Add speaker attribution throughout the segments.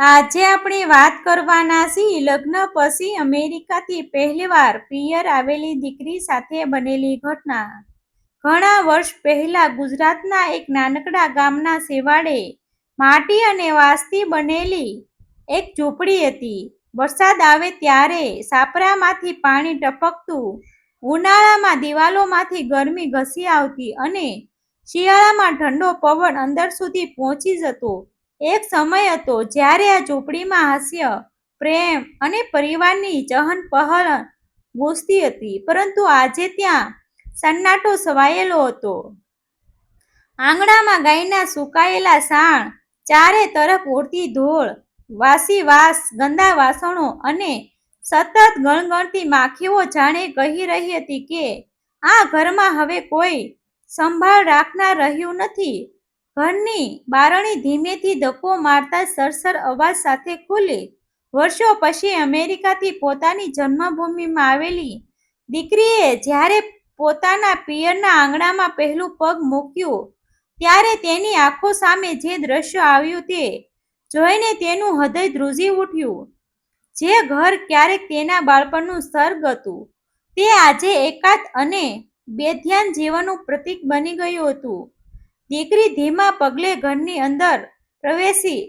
Speaker 1: આજે આપણે વાત કરવાના છીએ લગ્ન પછી અમેરિકાથી પહેલીવાર પિયર આવેલી દીકરી સાથે બનેલી ઘટના. ઘણા વર્ષ પહેલા ગુજરાતના એક નાનકડા ગામના છેવાડે માટી અને વાંસથી બનેલી એક ઝૂંપડી હતી. વરસાદ આવે ત્યારે છાપરામાંથી પાણી ટપકતું, ઉનાળામાં દિવાલોમાંથી ગરમી ઘસી આવતી અને શિયાળામાં ઠંડો પવન અંદર સુધી પહોંચી જતો એક સમય હતો જ્યારે આ ઝૂંપડીમાં હાસ્ય, પ્રેમ અને પરિવારની ચહલ-પહલ ગૂંજતી હતી. પરંતુ આજે ત્યાં સન્નાટો છવાયેલો હતો. આંગણામાં ગાયના સુકાયેલા સાણ, ચારે તરફ ઉડતી ધૂળ, વાસી વાસ, ગંદા વાસણો અને સતત ગણગણતી માખીઓ જાણે કહી રહી હતી કે આ ઘરમાં હવે કોઈ સંભાળ રાખનાર રહ્યું નથી. ઘરની બારણી ધીમેથી ધક્કો મારતા સરસર અવાજ સાથે ખુલી. વર્ષો પછી અમેરિકાથી પોતાની જન્મભૂમિમાં આવેલી દીકરીએ જ્યારે પોતાના પિયરના આંગણામાં પહેલું પગ મૂક્યું ત્યારે તેની આંખો સામે જે દ્રશ્ય આવ્યું તે જોઈને તેનું હૃદય ધ્રુજી ઉઠ્યું. જે ઘર ક્યારેક તેના બાળપણનું સ્વર્ગ હતું તે આજે એકાંત અને બેધ્યાન જીવનનું પ્રતીક બની ગયું હતું. દીકરી ધીમા પગલે ઘરની અંદર પ્રવેશી.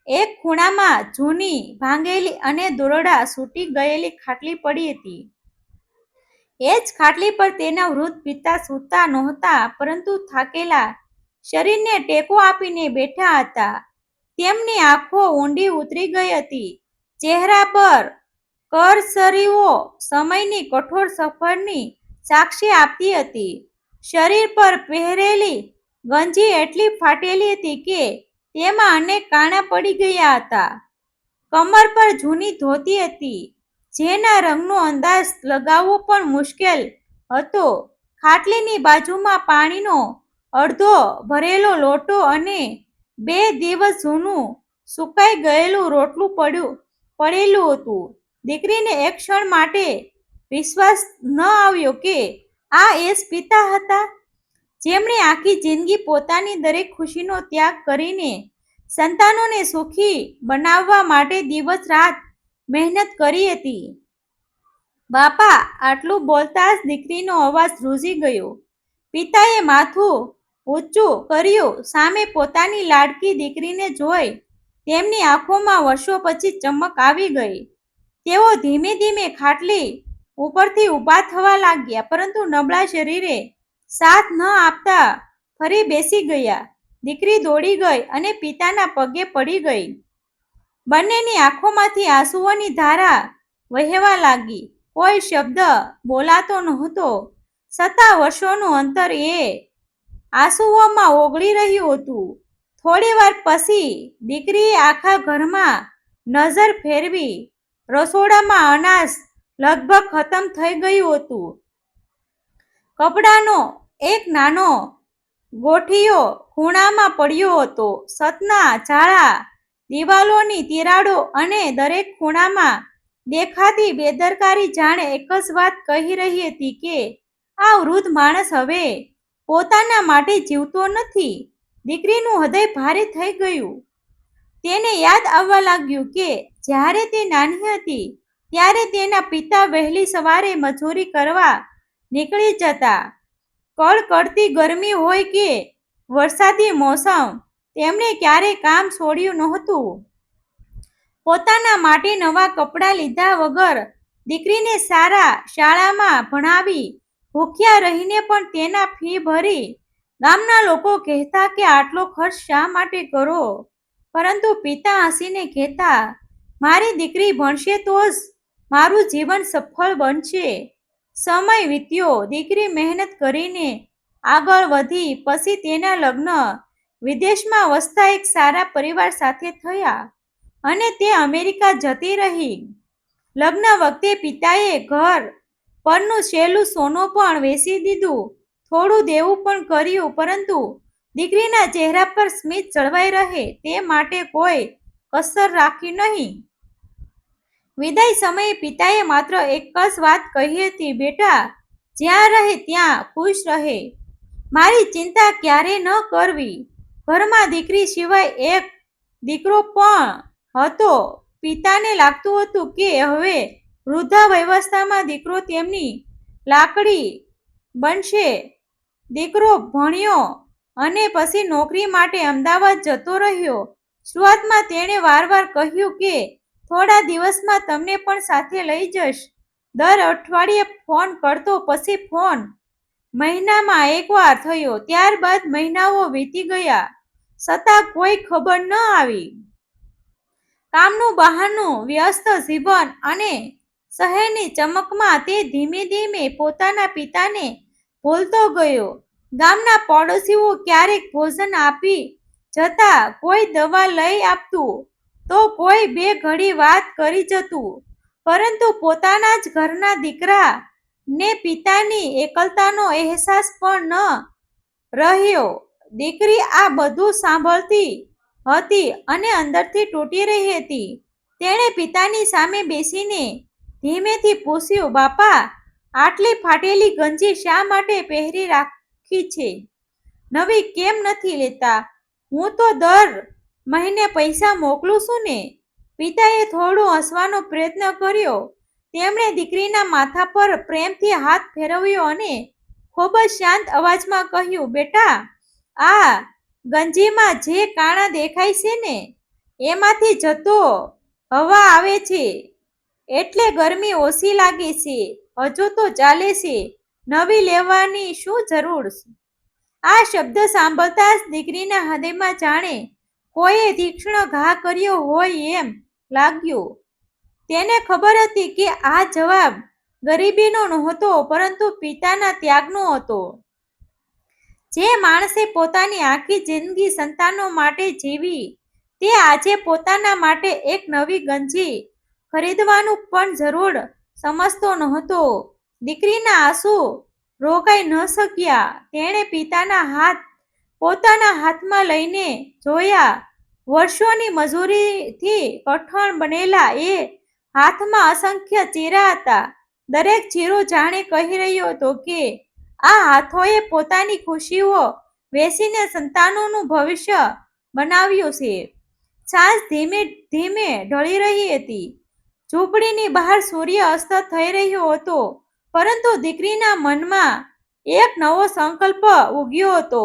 Speaker 1: એક ખૂણામાં જૂની, ભાંગેલી અને દોરડા છૂટી ગયેલી ખાટલી પડી હતી. એ જ ખાટલી પર તેના વૃદ્ધ પિતા સૂતા નહોતા, પરંતુ થાકેલા શરીરને ટેકો આપીને બેઠા હતા. તેમની આંખો ઊંડી ઉતરી ગઈ હતી, ચહેરા પર કરચલીઓ સમયની કઠોર સફરની સાક્ષી આપતી હતી. શરીર પર પહેરેલી ગંજી એટલી ફાટેલી હતી કે તેમાં અનેક કાણા પડી ગયા હતા. કમર પર જૂની ધોતી હતી જેના રંગનો અંદાજ લગાવવો પણ મુશ્કેલ હતો. ખાટલીની બાજુમાં પાણીનો અડધો ભરેલો લોટો અને 2 દિવસ જૂનું સુકાઈ ગયેલું રોટલું પડેલું હતું. દીકરીને એક ક્ષણ માટે વિશ્વાસ ન આવ્યો કે આ એ જ પિતા હતા જેમણે આખી જિંદગી પોતાની દરેક ખુશીનો ત્યાગ કરીને સંતાનોને સુખી બનાવવા માટે દિવસ રાત મહેનત કરી હતી. બાપા, આટલું બોલતા જ દીકરીનો અવાજ ધ્રુજી ગયો. પિતાએ માથું ઊંચું કર્યું. સામે પોતાની લાડકી દીકરીને જોઈ તેમની આંખોમાં વર્ષો પછી ચમક આવી ગઈ. તેઓ ધીમે ધીમે ખાટલી ઉપરથી ઊભા થવા લાગ્યા, પરંતુ નબળા શરીરે સાથ ન આપતા ફરી બેસી ગયા. દીકરી દોડી ગઈ અને પિતાના પગે પડી ગઈ. બંનેની આંખોમાંથી આંસુઓની ધારા વહેવા લાગી. કોઈ શબ્દ બોલાતો નહોતો, છતાં વર્ષોનું અંતર એ આંસુઓમાં ઓગળી રહ્યું હતું. થોડીવાર પછી દીકરીએ આખા ઘરમાં નજર ફેરવી. રસોડામાં અનાજ લગભગ ખતમ થઈ ગયું હતું. કપડાનો એક નાનો ગોઠિયો ખૂણામાં પડ્યો હતો. છતના જાળા, દિવાલોની તિરાડો અને દરેક ખૂણામાં દેખાતી બેદરકારી જાણે એક જ વાત કહી રહી હતી કે આ વૃદ્ધ માણસ હવે પોતાના માટે જીવતો નથી. દીકરીનું હૃદય ભારે થઈ ગયું. તેને યાદ આવવા લાગ્યું કે જ્યારે તે નાની હતી ત્યારે તેના પિતા વહેલી સવારે મજૂરી કરવા નીકળી જતા. કડકડતી ગરમી હોય કે વરસાદી મોસમ, તેમણે ક્યારેય કામ છોડ્યું નહોતું. પોતાના માટે નવા કપડાં લીધા વગર દીકરીને સારા શાળામાં ભણાવી, ભૂખ્યા રહીને પણ તેના ફી ભરી. ગામના લોકો કહેતા કે આટલો ખર્ચ શા માટે કરો? પરંતુ પિતા હસીને કહેતા, મારી દીકરી ભણશે તો જ મારું જીવન સફળ બનશે. સમય વીત્યો. દીકરી મહેનત કરીને આગળ વધી. પછી તેના લગ્ન વિદેશમાં વસતા એક સારા પરિવાર સાથે થયા અને તે અમેરિકા જતી રહી. લગ્ન વખતે પિતાએ ઘર પરનું છેલ્લું સોનું પણ વેચી દીધું, થોડું દેવું પણ કર્યું, પરંતુ દીકરીના ચહેરા પર સ્મિત જળવાઈ રહે તે માટે કોઈ કસર રાખી નહીં. વિદાય સમયે પિતાએ માત્ર એક જ વાત કહી હતી, બેટા, જ્યાં રહે ત્યાં ખુશ રહે. મારી ચિંતા ક્યારેય ન કરવી. ઘરમાં દીકરી સિવાય એક દીકરો પણ હતો. પિતાને લાગતું હતું કે હવે વૃદ્ધાવસ્થામાં દીકરો તેમની લાકડી બનશે. દીકરો ભણ્યો અને પછી નોકરી માટે અમદાવાદ જતો રહ્યો. શરૂઆતમાં તેણે વારવાર કહ્યું કે થોડા દિવસમાં તમને પણ સાથે લઈ જઈશ. દર અઠવાડિયે ફોન કરતો, પછી ફોન મહિનામાં એકવાર થયો. ત્યારબાદ મહિનાઓ વીતી ગયા, છતાં કોઈ ખબર ન આવી. કામનું બહારનું વ્યસ્ત જીવન અને શહેરની ચમકમાં તે ધીમે ધીમે પોતાના પિતાને ભૂલતો ગયો. ગામના પડોશીઓ ક્યારેક ભોજન આપી જતા, કોઈ દવા લઈ આપતું, તો કોઈ બે ઘડી વાત કરી જતું, પરંતુ પોતાના જ ઘરના દીકરા ને પિતાની એકલતાનો અહેસાસ પણ ન રહ્યો. દીકરી આ બધું સાંભળતી હતી અને અંદરથી તૂટી રહી હતી. તેણે પિતાની સામે બેસીને ધીમેથી પૂછ્યું, બાપા, આટલી ફાટેલી ગંજી શા માટે પહેરી રાખી છે? નવી કેમ નથી લેતા? હું તો દર મહિને પૈસા મોકલું છું ને. પિતાએ થોડું હસવાનો પ્રયત્ન કર્યો. તેમણે દીકરીના માથા પર પ્રેમથી હાથ ફેરવ્યો અને ખૂબ જ શાંત અવાજમાં કહ્યું, બેટા, આ ગંજીમાં જે કાણા દેખાય છે ને, એમાંથી જતો હવા આવે છે, એટલે ગરમી ઓછી લાગે છે. હજુ તો ચાલે છે, નવી લેવાની શું જરૂર? આ શબ્દ સાંભળતા જ દીકરીના હૃદયમાં જાણે કોઈએ તીક્ષ્ણ ઘા કર્યો હોય એમ લાગ્યું. તેને ખબર હતી કે આ જવાબ ગરીબીનો નહોતો, પરંતુ પિતાના ત્યાગનો હતો. જે માણસે પોતાની આખી જિંદગી સંતાનો માટે જીવી, તે આજે પોતાના માટે એક નવી ગંજી ખરીદવાનું પણ જરૂર સમજતો નહોતો. દીકરીના આંસુ રોકાઈ ન શક્યા. તેણે પિતાના હાથ પોતાના હાથમાં લઈને જોયા. વર્ષોની મજૂરીથી કઠણ બનેલા એ હાથમાં અસંખ્ય ચીરા હતા. દરેક ચીરો જાણે કહી રહ્યો હતો કે આ હાથોએ પોતાની ખુશીઓ વેચીને સંતાનોનું ભવિષ્ય બનાવ્યું છે. સાંજ ધીમે ધીમે ઢળી રહી હતી. ઝૂંપડીની બહાર સૂર્ય અસ્ત થઈ રહ્યો હતો, પરંતુ દીકરીના મનમાં એક નવો સંકલ્પ ઉગ્યો હતો.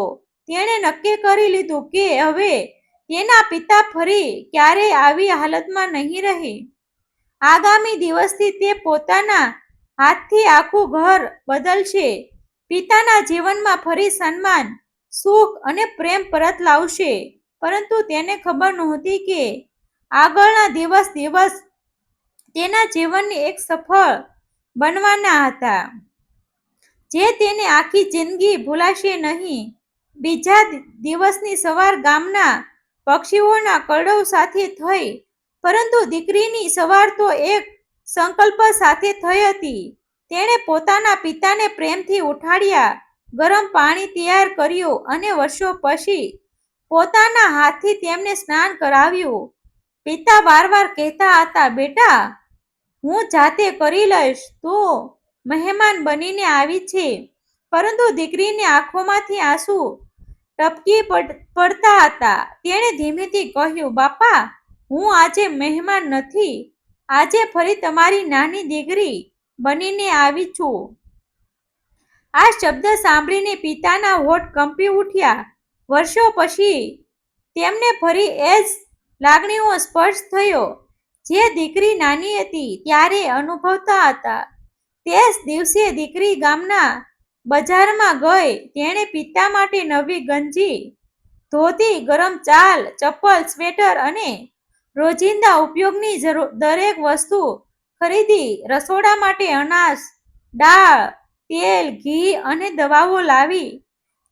Speaker 1: તેણે નક્કી કરી લીધું કે હવે તેના પિતા ફરી ક્યારેય આવી હાલતમાં નહીં રહે. આગામી દિવસથી તે પોતાના હાથથી આખું ઘર બદલશે. પિતાના જીવનમાં ફરી સન્માન, સુખ અને પ્રેમ પરત લાવશે. પરંતુ તેને ખબર નહોતી કે આગળના દિવસ તેના જીવનની એક સફળ બનવાના હતા, જે તેને આખી જિંદગી ભૂલાશે નહીં. બીજા દિવસની સવાર ગામના પક્ષીઓના કલરવ સાથે થઈ, પરંતુ દીકરીની સવાર તો એક સંકલ્પ સાથે થઈ હતી. તેણે પોતાના પિતાને પ્રેમથી ઉઠાડ્યા, ગરમ પાણી તૈયાર કર્યું અને વર્ષો પછી પોતાના હાથથી તેમને સ્નાન કરાવ્યું. પિતા વારવાર કહેતા હતા, બેટા, હું જાતે કરી લઈશ, તું મહેમાન બનીને આવી છે. પરંતુ દીકરીની આંખોમાંથી આંસુ ટપકી પડતા હતા. તેણે ધીમેથી કહ્યું, બાપા, હું આજે મહેમાન નથી. આજે ફરી તમારી નાની દીકરી બનીને આવી છું. આ શબ્દ સાંભળીને પિતાના હોઠ કંપી ઉઠ્યા. વર્ષો પછી તેમને ફરી એ જ લાગણીનો સ્પર્શ થયો, જે દીકરી નાની હતી ત્યારે અનુભવતા હતા. તે જ દિવસે દીકરી ગામના બજારમાં ગઈ. તેણે પિતા માટે નવી ગંજી, ધોતી, ગરમ ચાલ, ચપ્પલ, સ્વેટર અને રોજિંદા ઉપયોગની દરેક વસ્તુ ખરીદી. રસોડા માટે અનાજ, દાળ, તેલ, ઘી અને દવાઓ લાવી.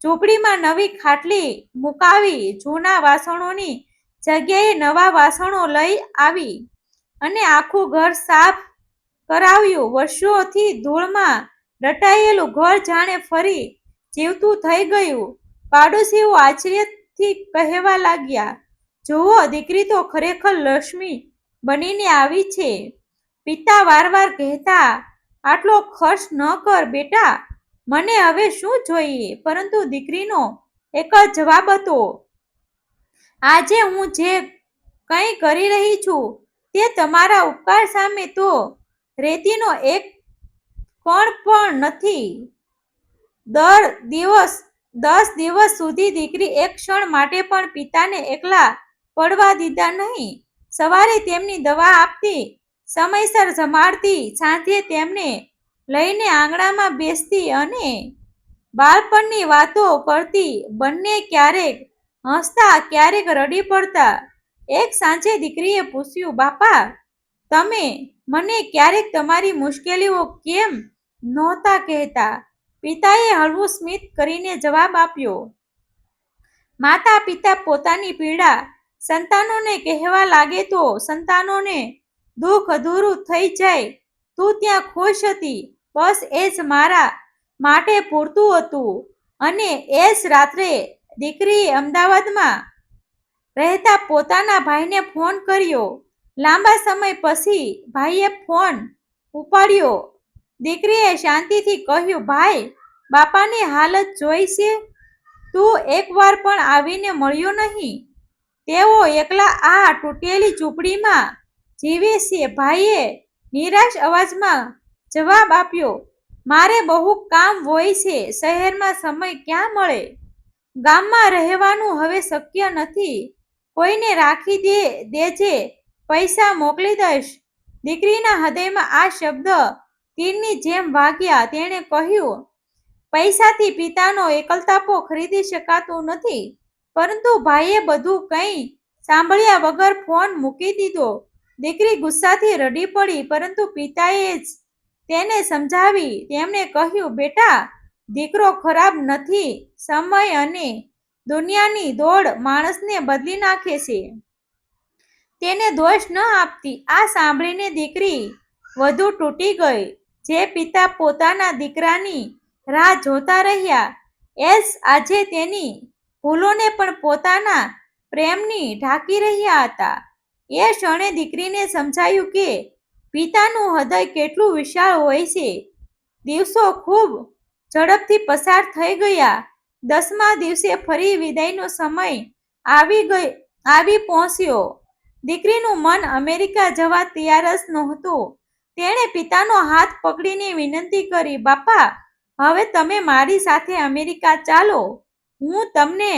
Speaker 1: ઝૂંપડીમાં નવી ખાટલી મુકાવી. જૂના વાસણોની જગ્યાએ નવા વાસણો લઈ આવી અને આખું ઘર સાફ કરાવ્યું. વર્ષોથી ધૂળમાં દટાયેલું ઘર જાણે ફરી જીવતું થઈ ગયું. પાડોશીઓ આશ્ચર્યથી કહેવા લાગ્યા, જુઓ, દીકરી તો ખરેખર લક્ષ્મી બનીને આવી છે. પિતા વારવાર કહેતા, આટલો ખર્ચ ન કર બેટા, મને હવે શું જોઈએ? પરંતુ દીકરીનો એક જ જવાબ હતો, આજે હું જે કંઈ કરી રહી છું તે તમારા ઉપકાર સામે તો રેતીનો એક કણ પણ નથી. 10 દિવસ સુધી દીકરી એક ક્ષણ માટે પણ પિતાને એકલા પડવા દીધા નહીં. સવારે તેમની દવા આપતી, સમયસર જમાડતી, સાંજે તેમને લઈને આંગણામાં બેસતી અને બાળપણની વાતો કરતી. બંને ક્યારેક હસતા, ક્યારેક રડી પડતા. એક સાંજે દીકરીએ પૂછ્યું, બાપા, તમે મને ક્યારેક તમારી મુશ્કેલીઓ કેમ નહોતા કહેતા? પિતાએ હળવું સ્મિત કરીને જવાબ આપ્યો, માતા પિતા પોતાની પીડા સંતાનોને કહેવા લાગે તો સંતાનોને દુઃખ અધૂરું થઈ જાય. તું ત્યાં ખુશ હતી, બસ એ જ મારા માટે પૂરતું હતું. અને એ જ રાત્રે દીકરીએ અમદાવાદમાં રહેતા પોતાના ભાઈને ફોન કર્યો. લાંબા સમય પછી ભાઈએ ફોન ઉપાડ્યો. દીકરીએ શાંતિથી કહ્યું, ભાઈ, બાપાની હાલત જોઈ છે. તું એકવાર પણ આવીને મળ્યો નહીં. તેઓ એકલા આ તૂટેલી ઝૂંપડીમાં જીવે છે. ભાઈએ નિરાશ અવાજમાં જવાબ આપ્યો, મારે બહુ કામ હોય છે, શહેરમાં સમય ક્યાં મળે? ગામમાં રહેવાનું હવે શક્ય નથી. કોઈને રાખી દેજે, પૈસા મોકલી દઈશ. દીકરીના હૃદયમાં આ શબ્દ તીરની જેમ વાગ્યા. તેણે કહ્યું, પૈસાથી પિતાનો એકલતાપો ખરીદી શકાતું નથી. પરંતુ ભાઈએ બધું કંઈ સાંભળ્યા વગર ફોન મૂકી દીધો. દીકરી ગુસ્સાથી રડી પડી, પરંતુ પિતાએ જ તેને સમજાવી. તેમણે કહ્યું, બેટા, દીકરો ખરાબ નથી. સમય અને દુનિયાની દોડ માણસને બદલી નાખે છે. તેને દોષ ન આપતી. આ સાંભળીને દીકરી વધુ તૂટી ગઈ. જે પિતા પોતાના દીકરાની રાહ જોતા રહ્યા, એ જ આજે તેની ભૂલોને પણ પોતાના પ્રેમની ઢાંકી રહ્યા હતા. એ ક્ષણે દીકરીને સમજાયું કે પિતાનું હૃદય કેટલું વિશાળ હોય છે. દિવસો ખૂબ ઝડપથી પસાર થઈ ગયા. 10મા દિવસે ફરી વિદાયનો સમય આવી પહોંચ્યો. દીકરીનું મન અમેરિકા જવા તૈયાર જ નહોતું. તેણે પિતાનો હાથ પકડીને વિનંતી કરી, બાપા, હવે તમે મારી સાથે અમેરિકા ચાલો. હું તમને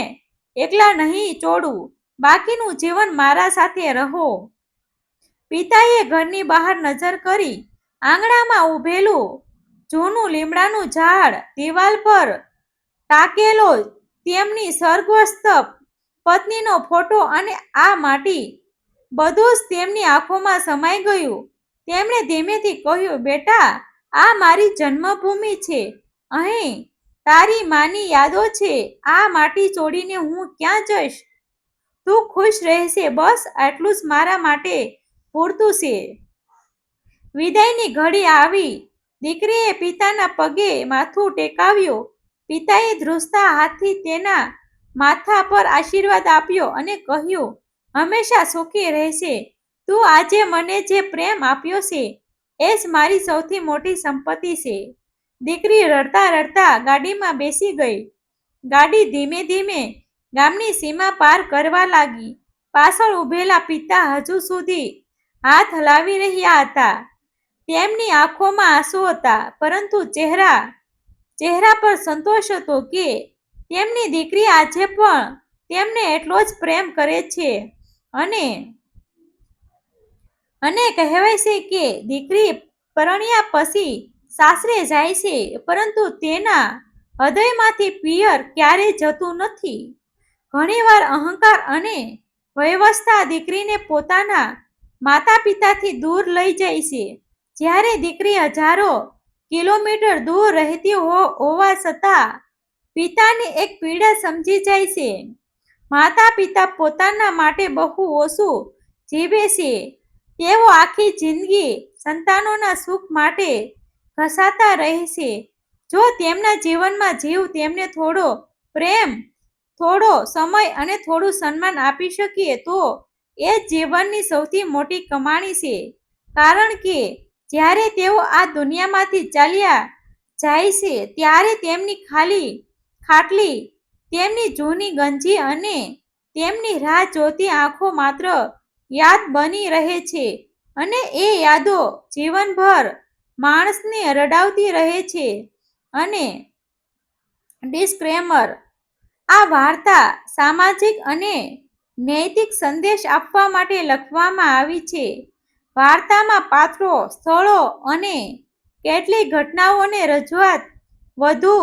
Speaker 1: એકલા નહીં છોડું. બાકીનું જીવન મારા સાથે રહો. પિતાએ ઘરની બહાર નજર કરી. આંગણામાં ઊભેલું જૂનું લીમડાનું ઝાડ, દિવાલ પર ટાંકેલો તેમની સ્વર્ગસ્થ પત્નીનો ફોટો અને આ માટી, બધું જ તેમની આંખોમાં સમાઈ ગયું. તેમણે ધીમેથી કહ્યું, બેટા, આ મારી જન્મભૂમિ છે. અહીં તારી માની યાદો છે. આ માટી છોડીને હું ક્યાં જઈશ? તું ખુશ રહેશે, બસ આટલું જ મારા માટે પૂરતું છે. વિદાયની ઘડી આવી. દીકરીએ પિતાના પગે માથું ટેકાવ્યું. પિતાએ ધ્રુજતા હાથથી તેના માથા પર આશીર્વાદ આપ્યો અને કહ્યું, હંમેશા સુખી રહેશે. તું આજે મને જે પ્રેમ આપ્યો છે, એ જ મારી સૌથી મોટી સંપત્તિ છે. દીકરી રડતા રડતા ગાડીમાં બેસી ગઈ. ગાડી ધીમે ધીમે ગામની સીમા પાર કરવા લાગી. પાછળ ઊભેલા પિતા હજુ સુધી હાથ હલાવી રહ્યા હતા. તેમની આંખોમાં આંસુ હતા, પરંતુ ચહેરા પર સંતોષ હતો કે તેમની દીકરી આજે પણ તેમને એટલો જ પ્રેમ કરે છે. અને કહેવાય છે કે દીકરી પરણ્યા પછી સાસરે જાય છે, પરંતુ તેના હૃદયમાંથી પિયર ક્યારેય જતું નથી. ઘણીવાર અહંકાર અને વૈવસ્તા દીકરીને પોતાના માતા પિતાથી દૂર લઈ જાય છે. જ્યારે દીકરી હજારો કિલોમીટર દૂર રહેતી હોવા છતાં પિતાની એક પીડા સમજી જાય છે. માતા પિતા પોતાના માટે બહુ ઓછું જીવે છે. તેઓ આખી જિંદગી સંતાનોના સુખ માટે ઘસાતા રહે છે. જો તેમના જીવનમાં જીવ તેમને થોડો પ્રેમ, થોડો સમય અને થોડું સન્માન આપી શકીએ તો એ જીવનની સૌથી મોટી કમાણી છે. કારણ કે જ્યારે તેઓ આ દુનિયામાંથી ચાલ્યા જાય છે, ત્યારે તેમની ખાટલી, તેમની જૂની ગંજી અને તેમની રાહ જોતી આંખો માત્ર યાદ બની રહે છે અને એ યાદો જીવનભર માણસને રડાવતી રહે છે. અને ડિસ્ક્લેમર: આ વાર્તા સામાજિક અને નૈતિક સંદેશ આપવા માટે લખવામાં આવી છે. વાર્તામાં પાત્રો, સ્થળો અને કેટલીક ઘટનાઓની રજૂઆત વધુ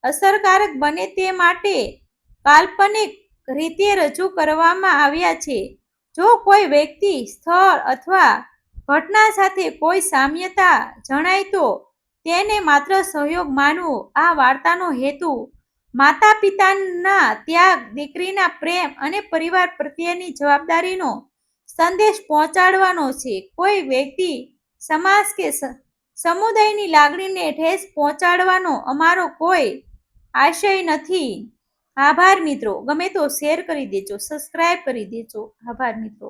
Speaker 1: અસરકારક બને તે માટે કાલ્પનિક રીતે રજૂ કરવામાં આવ્યા છે. જો કોઈ વ્યક્તિ, સ્થળ અથવા ઘટના સાથે કોઈ સામ્યતા જણાય તો તેને માત્ર સહયોગ માનવું. આ વાર્તાનો હેતુ માતા-પિતાના ત્યાગ, દીકરીના પ્રેમ અને પરિવાર પ્રત્યેની જવાબદારીનો સંદેશ પહોંચાડવાનો છે. કોઈ વ્યક્તિ, સમાજ કે સમુદાયની લાગણીને ઠેસ પહોંચાડવાનો અમારો કોઈ આશય નથી. આભાર મિત્રો. ગમે તો શેર કરી દેજો, સબસ્ક્રાઇબ કરી દેજો. આભાર મિત્રો.